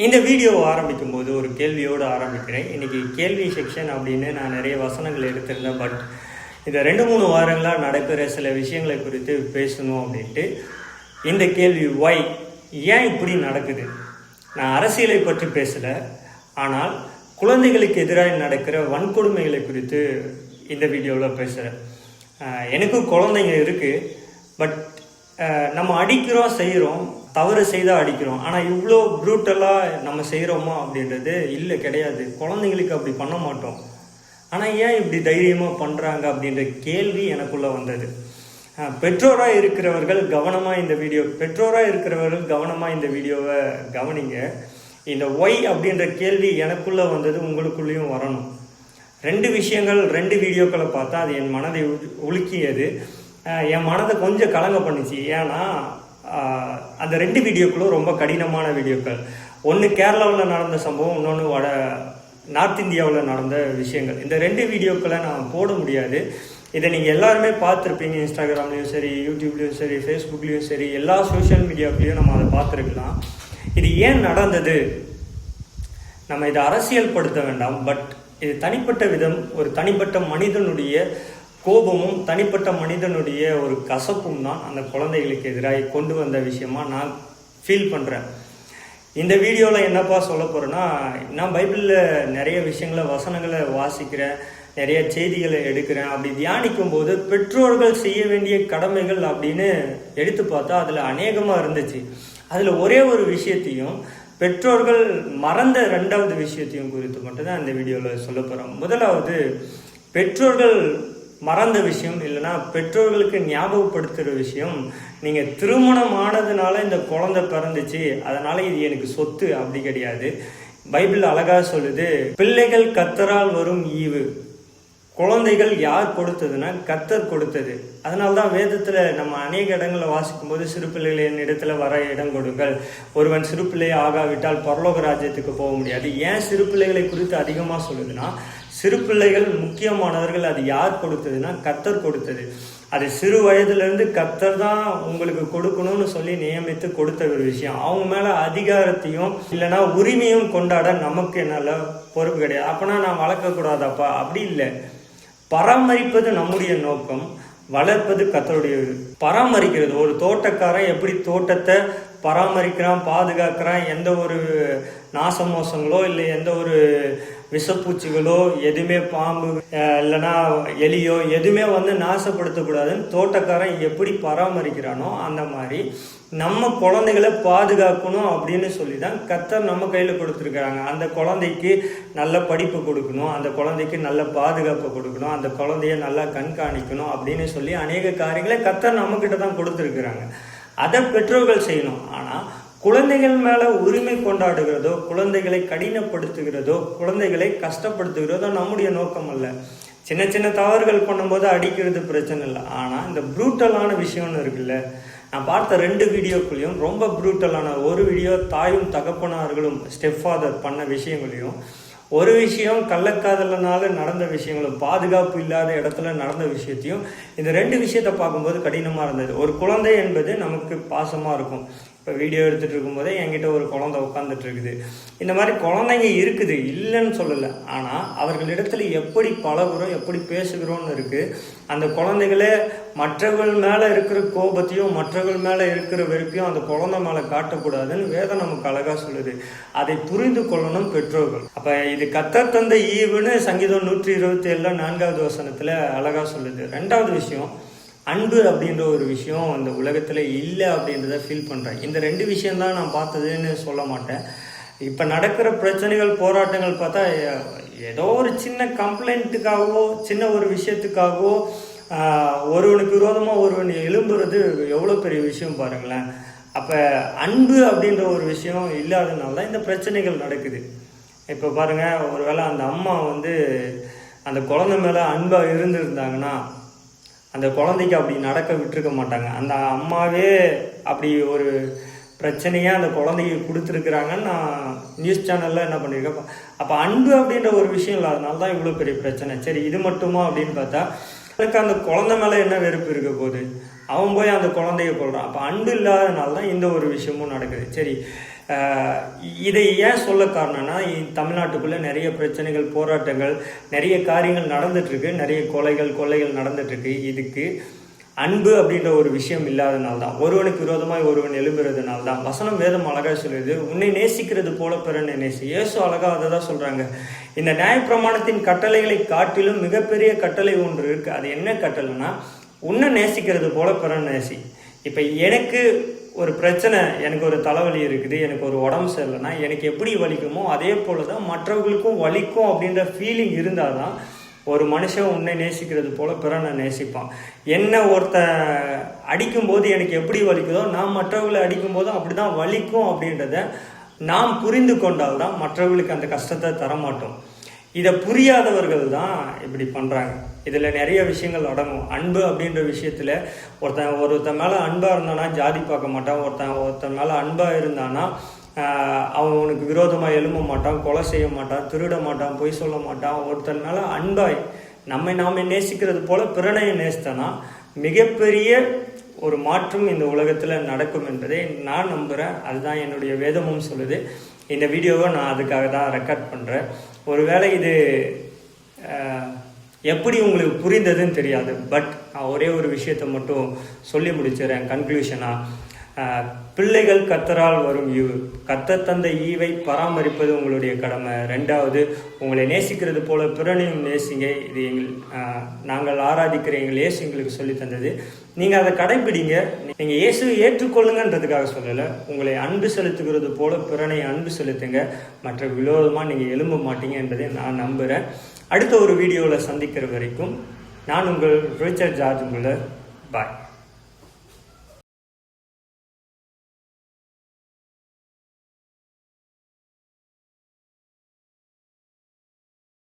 இந்த வீடியோ ஆரம்பிக்கும் போது ஒரு கேள்வியோடு ஆரம்பிக்கிறேன். இன்றைக்கி கேள்வி செக்ஷன் அப்படின்னு நான் நிறைய வசனங்கள் எடுத்திருந்தேன். பட் இந்த 2-3 வாரங்களாக நடக்கிற சில விஷயங்களை குறித்து பேசணும் அப்படின்ட்டு இந்த கேள்வி ஒய், ஏன் இப்படி நடக்குது? நான் அரசியலை பற்றி பேசலை, ஆனால் குழந்தைகளுக்கு எதிராக நடக்கிற வன்கொடுமைகளை குறித்து இந்த வீடியோவில் பேசுகிறேன். எனக்கும் குழந்தைங்க இருக்குது. பட் நம்ம அடிக்கிறோம், செய்கிறோம், தவறு செய்தால் அடிக்கிறோம். ஆனால் இவ்வளோ ப்ரூட்டலாக நம்ம செய்கிறோமா அப்படின்றது இல்லை, கிடையாது. குழந்தைங்களுக்கு அப்படி பண்ண மாட்டோம். ஆனால் ஏன் இப்படி தைரியமாக பண்ணுறாங்க அப்படின்ற கேள்வி எனக்குள்ளே வந்தது. பெற்றோராக இருக்கிறவர்கள் கவனமாக இந்த வீடியோவை கவனிங்க. இந்த ஒய் அப்படின்ற கேள்வி எனக்குள்ளே வந்தது, உங்களுக்குள்ளேயும் வரணும். 2 விஷயங்கள் 2 வீடியோக்களை பார்த்தா அது என் மனதை உலுக்கியது, என் மனதை கொஞ்சம் கலங்க பண்ணிச்சு. ஏன்னா அந்த 2 வீடியோக்களும் ரொம்ப கடினமான வீடியோக்கள். ஒன்று கேரளாவில் நடந்த சம்பவம், இன்னொன்று நார்த் இந்தியாவில் நடந்த விஷயங்கள். இந்த 2 வீடியோக்களை நான் போட முடியாது. இதை நீங்கள் எல்லாருமே பார்த்துருப்பீங்க. இன்ஸ்டாகிராம்லேயும் சரி, யூடியூப்லேயும் சரி, ஃபேஸ்புக்லேயும் சரி, எல்லா சோஷியல் மீடியாவுலேயும் நம்ம அதை பார்த்துருக்கலாம். இது ஏன் நடந்தது? நம்ம இதை அரசியல் படுத்த வேண்டாம். பட் இது தனிப்பட்ட விதம், ஒரு தனிப்பட்ட மனிதனுடைய கோபமும் தனிப்பட்ட மனிதனுடைய ஒரு கசப்பும் தான் அந்த குழந்தைகளுக்கு எதிராக கொண்டு வந்த விஷயமா நான் ஃபீல் பண்ணுறேன். இந்த வீடியோவில் என்னப்பா சொல்ல போகிறேன்னா, நான் பைபிளில் நிறைய விஷயங்களை, வசனங்களை வாசிக்கிறேன், நிறைய செய்திகளை எடுக்கிறேன். அப்படி தியானிக்கும் போது பெற்றோர்கள் செய்ய வேண்டிய கடமைகள் அப்படின்னு எடுத்து பார்த்தா அதில் அநேகமாக இருந்துச்சு. அதில் ஒரே ஒரு விஷயத்தையும், பெற்றோர்கள் மறந்த 2வது விஷயத்தையும் குறித்து மட்டும்தான் இந்த வீடியோவில் சொல்ல போகிறோம். முதலாவது, பெற்றோர்கள் மறந்த விஷயம், இல்லைன்னா பெற்றோர்களுக்கு ஞாபகப்படுத்துகிற விஷயம், நீங்கள் திருமணம் ஆனதுனால இந்த குழந்தை பிறந்துச்சு, அதனால இது எனக்கு சொத்து, அப்படி கிடையாது. பைபிள் அழகாக சொல்லுது, பிள்ளைகள் கர்த்தரால் வரும் ஈவு. குழந்தைகள் யார் கொடுத்ததுன்னா கர்த்தர் கொடுத்தது. அதனால தான் வேதத்தில் நம்ம அநேக இடங்களில் வாசிக்கும் போது, சிறு பிள்ளைகளை என் இடத்துல வர இடம் கொடுங்கள், ஒருவன் சிறு பிள்ளை ஆகாவிட்டால் பரலோக ராஜ்யத்துக்கு போக முடியாது. ஏன் சிறு பிள்ளைகளை குறித்து அதிகமாக சொல்லுதுன்னா, சிறு பிள்ளைகள் முக்கியமானவர்கள். அது யார் கொடுத்ததுன்னா கர்த்தர் கொடுத்தது. அது சிறு வயதுலேருந்து கர்த்தர் தான் உங்களுக்கு கொடுக்கணும்னு சொல்லி நியமித்து கொடுத்த ஒரு விஷயம். அவங்க மேலே அதிகாரத்தையும் இல்லைன்னா உரிமையும் கொண்டாட நமக்கு என்னால் பொறுப்பு கிடையாது. அப்போனா நான் வளர்க்கக்கூடாதாப்பா, அப்படி இல்லை. பராமரிப்பது நம்முடைய நோக்கம், வளர்ப்பது கர்த்தருடைய. பராமரிக்கிறது, ஒரு தோட்டக்காரன் எப்படி தோட்டத்தை பராமரிக்கிறான், பாதுகாக்கிறான், எந்த ஒரு நாசமோசங்களோ இல்லை எந்த ஒரு விஷப்பூச்சிகளோ எதுவுமே, பாம்பு இல்லைன்னா எலியோ எதுவுமே நாசப்படுத்தக்கூடாதுன்னு தோட்டக்காரன் எப்படி பராமரிக்கிறானோ, அந்த மாதிரி நம்ம குழந்தைகளை பாதுகாக்கணும் அப்படின்னு சொல்லி தான் கர்த்தர் நம்ம கையில் கொடுத்துருக்குறாங்க. அந்த குழந்தைக்கு நல்ல படிப்பு கொடுக்கணும், அந்த குழந்தைக்கு நல்ல பாதுகாப்பு கொடுக்கணும், அந்த குழந்தைய நல்லா கண்காணிக்கணும் அப்படின்னு சொல்லி அநேக காரியங்களை கர்த்தர் நம்மக்கிட்ட தான் கொடுத்துருக்குறாங்க. அதை பெற்றோர்கள் செய்யணும். ஆனால் குழந்தைகள் மேலே உரிமை கொண்டாடுகிறதோ, குழந்தைகளை கடினப்படுத்துகிறதோ, குழந்தைகளை கஷ்டப்படுத்துகிறதோ நம்முடைய நோக்கம் அல்ல. சின்ன சின்ன தவறுகள் பண்ணும்போது அடிக்கிறது பிரச்சனை இல்லை. ஆனால் இந்த ப்ரூட்டலான விஷயம்னு இருக்குல்ல, நான் பார்த்த 2 வீடியோக்குள்ளேயும் ரொம்ப ப்ரூட்டலான ஒரு வீடியோ, தாயும் தகப்பனார்களும் ஸ்டெப் ஃபாதர் பண்ண விஷயங்களையும், ஒரு விஷயம் கள்ளக்காதலனால நடந்த விஷயங்களும், பாதுகாப்பு இல்லாத இடத்துல நடந்த விஷயத்தையும், இந்த 2 விஷயத்தை பார்க்கும்போது கடினமாக இருந்தது. ஒரு குழந்தை என்பது நமக்கு பாசமாக இருக்கும். இப்போ வீடியோ எடுத்துகிட்டு இருக்கும்போதே என்கிட்ட ஒரு குழந்தை உட்காந்துட்டு இருக்குது. இந்த மாதிரி குழந்தைங்க இருக்குது, இல்லைன்னு சொல்லலை. ஆனால் அவர்களிடத்துல எப்படி பழகுறோம், எப்படி பேசுகிறோன்னு இருக்குது. அந்த குழந்தைகளே மற்றவர்கள் மேலே இருக்கிற கோபத்தையும் மற்றவர்கள் மேலே இருக்கிற வெறுப்பையும் அந்த குழந்தை மேலே காட்டக்கூடாதுன்னு வேதம் நமக்கு அழகாக சொல்லுது. அதை புரிந்து கொள்ளணும் பெற்றோர்கள். அப்போ இது கர்த்தர் தந்த ஈவுன்னு சங்கீதம் 127 4வது வசனத்தில் அழகாக சொல்லுது. 2வது விஷயம், அன்பு அப்படின்ற ஒரு விஷயம் அந்த உலகத்தில் இல்லை அப்படின்றத ஃபீல் பண்ணுறேன். இந்த 2 விஷயந்தான் நான் பார்த்ததுன்னு சொல்ல மாட்டேன். இப்போ நடக்கிற பிரச்சனைகள், போராட்டங்கள் பார்த்தா ஏதோ ஒரு சின்ன கம்ப்ளைண்ட்டுக்காகவோ சின்ன ஒரு விஷயத்துக்காகவோ ஒருவனுக்கு விரோதமாக ஒருவன் எழும்புறது எவ்வளோ பெரிய விஷயம் பாருங்களேன். அப்போ அன்பு அப்படின்ற ஒரு விஷயம் இல்லாதனால தான் இந்த பிரச்சனைகள் நடக்குது. இப்போ பாருங்கள், ஒருவேளை அந்த அம்மா அந்த குழந்தை மேலே அன்பாக இருந்திருந்தாங்கன்னா அந்த குழந்தைக்கு அப்படி நடக்க விட்டுருக்க மாட்டாங்க. அந்த அம்மாவே அப்படி ஒரு பிரச்சனையாக அந்த குழந்தைக்கு கொடுத்துருக்குறாங்கன்னு நான் நியூஸ் சேனலில் என்ன பண்ணியிருக்கேன். அப்போ அன்பு அப்படின்ற ஒரு விஷயம் இல்லாதனால தான் இவ்வளோ பெரிய பிரச்சனை. சரி, இது மட்டுமா அப்படின்னு பார்த்தா, அதுக்கு அந்த குழந்தை மேலே என்ன வெறுப்பு இருக்க போகுது? அவன் போய் அந்த குழந்தைய கொள்கிறான். அப்போ அன்பு இல்லாதனால தான் இந்த ஒரு விஷயமும் நடக்குது. சரி, இதை ஏன் சொல்ல காரணம்னா, தமிழ்நாட்டுக்குள்ளே நிறைய பிரச்சனைகள், போராட்டங்கள், நிறைய காரியங்கள் நடந்துட்டுருக்கு, நிறைய கொள்ளைகள் நடந்துட்டுருக்கு. இதுக்கு அன்பு அப்படின்ற ஒரு விஷயம் இல்லாதனால தான், ஒருவனுக்கு விரோதமாய் ஒருவன் எழும்புறதுனால தான். வசனம் வேதம் அழகாக சொல்லுது, உன்னை நேசிக்கிறது போல பிறனை நேசி. இயேசு அழகாக அதை தான் சொல்கிறாங்க. இந்த நியாயப்பிரமாணத்தின் கட்டளைகளை காட்டிலும் மிகப்பெரிய கட்டளை ஒன்று இருக்குது. அது என்ன கட்டளைன்னா, உன்னை நேசிக்கிறது போல பிறனை நேசி. இப்போ எனக்கு ஒரு பிரச்சனை, எனக்கு ஒரு தலைவலி இருக்குது, எனக்கு ஒரு உடம்பு சரியில்லைன்னா எனக்கு எப்படி வலிக்குமோ அதே போல தான் மற்றவர்களுக்கும் வலிக்கும் அப்படின்ற ஃபீலிங் இருந்தால் தான் ஒரு மனுஷன் உன்னை நேசிக்கிறது போல பிறனை நேசிப்பான். என்ன ஒருத்தன் அடிக்கும்போது எனக்கு எப்படி வலிக்குதோ, நான் மற்றவர்களை அடிக்கும்போதும் அப்படி தான் வலிக்கும் அப்படின்றத நாம் புரிந்து கொண்டால் தான் மற்றவர்களுக்கு அந்த கஷ்டத்தை தரமாட்டோம். இதை புரியாதவர்கள் தான் இப்படி பண்ணுறாங்க. இதில் நிறைய விஷயங்கள் அடங்கும். அன்பு அப்படின்ற விஷயத்தில் ஒருத்தன் மேலே அன்பாக இருந்தானா ஜாதி பார்க்க மாட்டான். ஒருத்தன் மேலே அன்பாக இருந்தானா அவனுக்கு விரோதமாக எழும்ப மாட்டான், கொலை செய்ய மாட்டான், திருட மாட்டான், பொய் சொல்ல மாட்டான். ஒருத்தன் மேலே அன்பாய் நாம நேசிக்கிறது போல பிறனையை நேசித்தனா மிகப்பெரிய ஒரு மாற்றம் இந்த உலகத்தில் நடக்கும் என்பதை நான் நம்புகிறேன். அதுதான் என்னுடைய வேதமும் சொல்லுது. இந்த வீடியோவை நான் அதுக்காக தான் ரெக்கார்ட் பண்ணுறேன். ஒருவேளை இது எப்படி உங்களுக்கு புரிந்ததுன்னு தெரியாது, பட் நான் ஒரே ஒரு விஷயத்தை மட்டும் சொல்லி முடிச்சிடறேன் கன்க்ளூஷனாக. பிள்ளைகள் கர்த்தரால் வரும் ஈவு, கர்த்தர் தந்த ஈவை பராமரிப்பது உங்களுடைய கடமை. ரெண்டாவது, உங்களை நேசிக்கிறது போல பிறனையும் நேசிங்க. இது நாங்கள் ஆராதிக்கிற எங்கள் இயேசு எங்களுக்கு சொல்லி தந்தது. நீங்கள் அதை கடைபிடிங்க. நீங்கள் இயேசுவை ஏற்றுக்கொள்ளுங்கன்றதுக்காக சொல்லலை, உங்களை அன்பு செலுத்துகிறது போல பிறனை அன்பு செலுத்துங்க. மற்ற விரோதமாக நீங்கள் எழும்ப மாட்டீங்க என்பதை நான் நம்புகிறேன். அடுத்த ஒரு வீடியோவில் சந்திக்கிற வரைக்கும் நான் உங்கள் ரிச்சர்ட் ஜார்ஜ். பாய்.